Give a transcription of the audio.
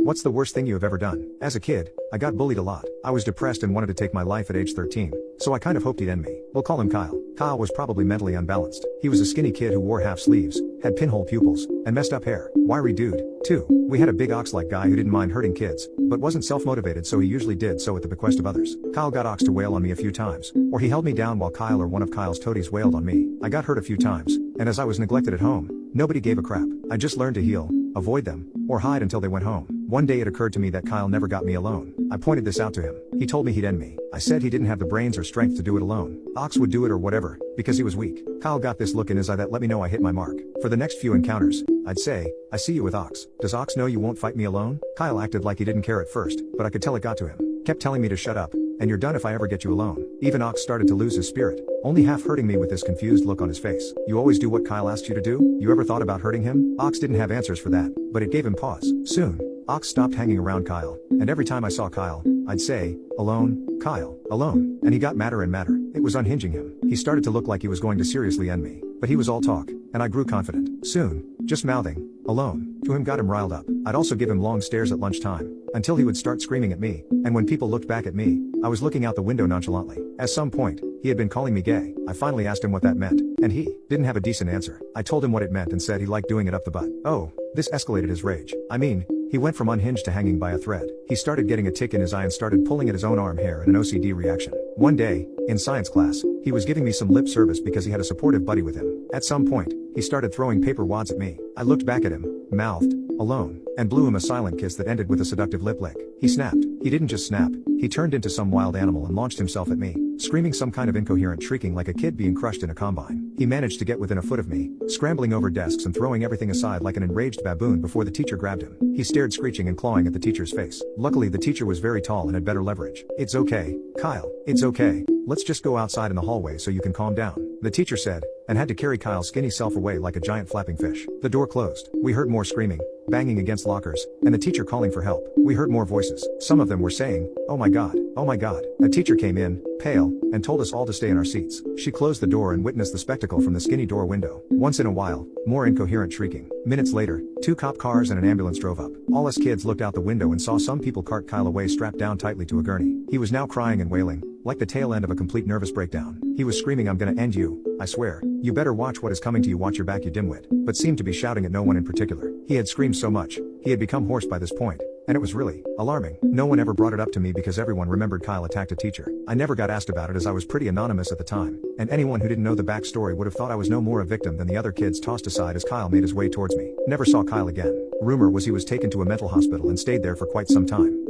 What's the worst thing you have ever done? As a kid, I got bullied a lot. I was depressed and wanted to take my life at age 13. So I kind of hoped he'd end me. We'll call him Kyle. Kyle was probably mentally unbalanced. He was a skinny kid who wore half sleeves, had pinhole pupils, and messed up hair. Wiry dude, too. We had a big ox-like guy who didn't mind hurting kids, but wasn't self-motivated, so he usually did so at the bequest of others. Kyle got Ox to wail on me a few times, or he held me down while Kyle or one of Kyle's toadies wailed on me. I got hurt a few times, and as I was neglected at home, nobody gave a crap. I just learned to heal, avoid them, or hide until they went home. One day it occurred to me that Kyle never got me alone. I pointed this out to him. He told me he'd end me. I said he didn't have the brains or strength to do it alone. Ox would do it or whatever, because he was weak. Kyle got this look in his eye that let me know I hit my mark. For the next few encounters, I'd say, I see you with Ox. Does Ox know you won't fight me alone? Kyle acted like he didn't care at first, but I could tell it got to him. Kept telling me to shut up, and you're done if I ever get you alone. Even Ox started to lose his spirit, only half hurting me with this confused look on his face. You always do what Kyle asks you to do? You ever thought about hurting him? Ox didn't have answers for that, but it gave him pause. Soon, Ox stopped hanging around Kyle, and every time I saw Kyle, I'd say, alone, Kyle, alone, and he got madder and madder. It was unhinging him. He started to look like he was going to seriously end me, but he was all talk, and I grew confident. Soon, just mouthing, alone, to him got him riled up. I'd also give him long stares at lunchtime, until he would start screaming at me, and when people looked back at me, I was looking out the window nonchalantly. At some point, he had been calling me gay. I finally asked him what that meant, and he didn't have a decent answer. I told him what it meant and said he liked doing it up the butt. Oh, this escalated his rage. I mean, he went from unhinged to hanging by a thread. He started getting a tick in his eye and started pulling at his own arm hair in an OCD reaction. One day, in science class, he was giving me some lip service because he had a supportive buddy with him. At some point, he started throwing paper wads at me. I looked back at him, mouthed, alone, and blew him a silent kiss that ended with a seductive lip lick. He snapped. He didn't just snap, he turned into some wild animal and launched himself at me, screaming some kind of incoherent shrieking like a kid being crushed in a combine. He managed to get within a foot of me, scrambling over desks and throwing everything aside like an enraged baboon before the teacher grabbed him. He stared screeching and clawing at the teacher's face. Luckily the teacher was very tall and had better leverage. It's okay, Kyle, it's okay. Let's just go outside in the hallway so you can calm down, the teacher said, and had to carry Kyle's skinny self away like a giant flapping fish. The door closed. We heard more screaming, banging against lockers, and the teacher calling for help. We heard more voices. Some of them were saying, "Oh my God, oh my God." A teacher came in, pale, and told us all to stay in our seats. She closed the door and witnessed the spectacle from the skinny door window. Once in a while, more incoherent shrieking. Minutes later, 2 cop cars and an ambulance drove up. All us kids looked out the window and saw some people cart Kyle away strapped down tightly to a gurney. He was now crying and wailing, like the tail end of a complete nervous breakdown. He was screaming, "I'm gonna end you, I swear. You better watch what is coming to you, watch your back you dimwit," but seemed to be shouting at no one in particular. He had screamed so much, he had become hoarse by this point, and it was really alarming. No one ever brought it up to me because everyone remembered Kyle attacked a teacher. I never got asked about it as I was pretty anonymous at the time, and anyone who didn't know the backstory would have thought I was no more a victim than the other kids tossed aside as Kyle made his way towards me. Never saw Kyle again. Rumor was he was taken to a mental hospital and stayed there for quite some time.